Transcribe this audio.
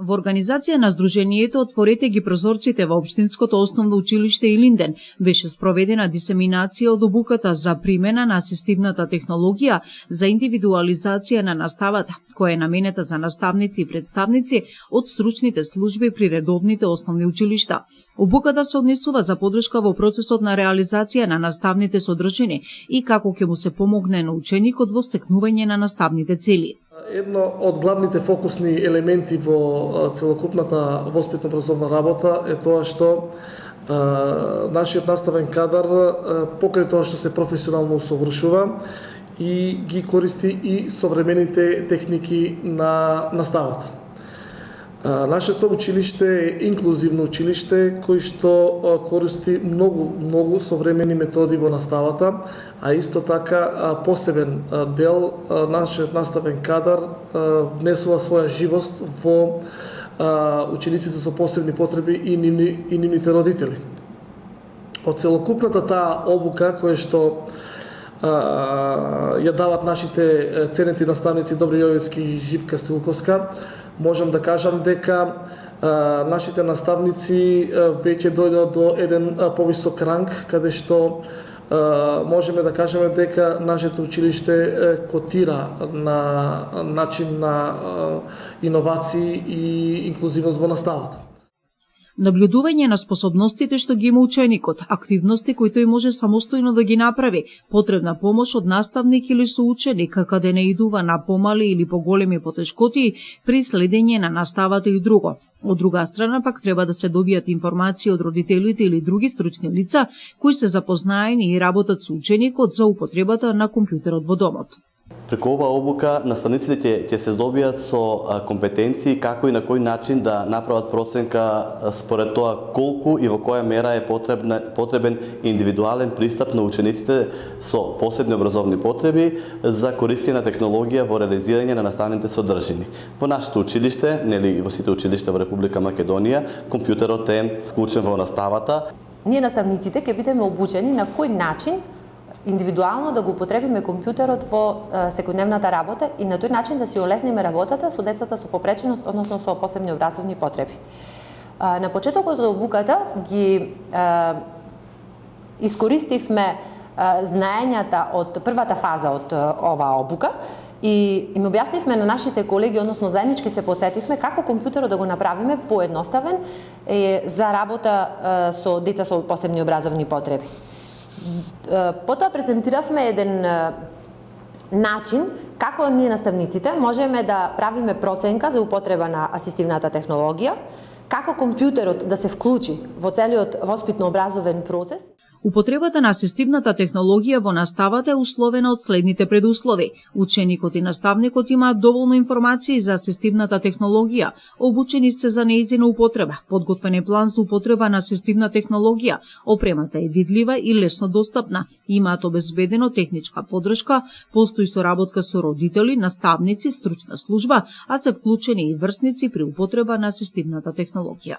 Во организација на Сдруженијето Отворете ги прозорците во Општинското основно училиште Илинден беше спроведена дисеминација од обуката за примена на асистивната технологија за индивидуализација на наставата, која е наменета за наставници и представници од стручните служби при редовните основни училишта. Обуката се однесува за подршка во процесот на реализација на наставните содржини и како ќе му се помогне на ученикот во стекнување на наставните цели. Едно од главните фокусни елементи во целокупната воспитно-образовна работа е тоа што нашиот наставен кадар, покрај тоа што се професионално усовршува, и ги користи и современите техники на наставата. Нашето училиште е инклузивно училиште кој што користи многу современи методи во наставата, а исто така посебен дел нашиот наставен кадар внесува своја живост во учениците со посебни потреби и нивните родители. Од целокупната таа обука која што ја дават нашите ценети наставници Добри Јовевски и Живка Стилковска, можам да кажам дека нашите наставници веќе дојдоа до еден повисок ранг, каде што можеме да кажеме дека нашето училиште котира на начин на иновации и инклузивност во наставата. Наблюдување на способностите што ги има ученикот, активности кои тој може самостојно да ги направи, потребна помош од наставник или соученик, каде не идува на помали или поголеми потешкоти при следење на наставата и друго. Од друга страна пак треба да се добијат информации од родителите или други стручни лица кои се запознаени и работат со ученикот за употребата на компјутерот во домот. Преку оваа обука наставниците ќе се здобијат со компетенции како и на кој начин да направат проценка според тоа колку и во која мера е потребен индивидуален пристап на учениците со посебни образовни потреби за користење на технологија во реализирање на наставните содржини. Во нашето училиште, нели во сите училишта во Република Македонија, компјутерот е вклучен во наставата. Ние наставниците ќе бидеме обучени на кој начин индивидуално да го употребиме компјутерот во секојдневната работа и на тој начин да си олесниме работата со децата со попреченост, односно со посебни образовни потреби. На почетокот од обуката ги искористивме знаењата од првата фаза од оваа обука и им објаснивме на нашите колеги, односно заеднички се потсетивме како компјутерот да го направиме поедноставен за работа со деца со посебни образовни потреби. Потоа презентиравме еден начин како ние наставниците можеме да правиме проценка за употреба на асистивната технологија, како компјутерот да се вклучи во целиот воспитно-образовен процес. Употребата на асистивната технологија во наставата е условена од следните предуслови. Ученикот и наставникот имаат доволно информации за асистивната технологија, обучени се за нејзина употреба, подготвен е план за употреба на асистивна технологија, опремата е видлива и лесно достапна, имаат обезбедено техничка поддршка, постои соработка со родители, наставници, стручна служба, а се вклучени и врсници при употреба на асистивната технологија.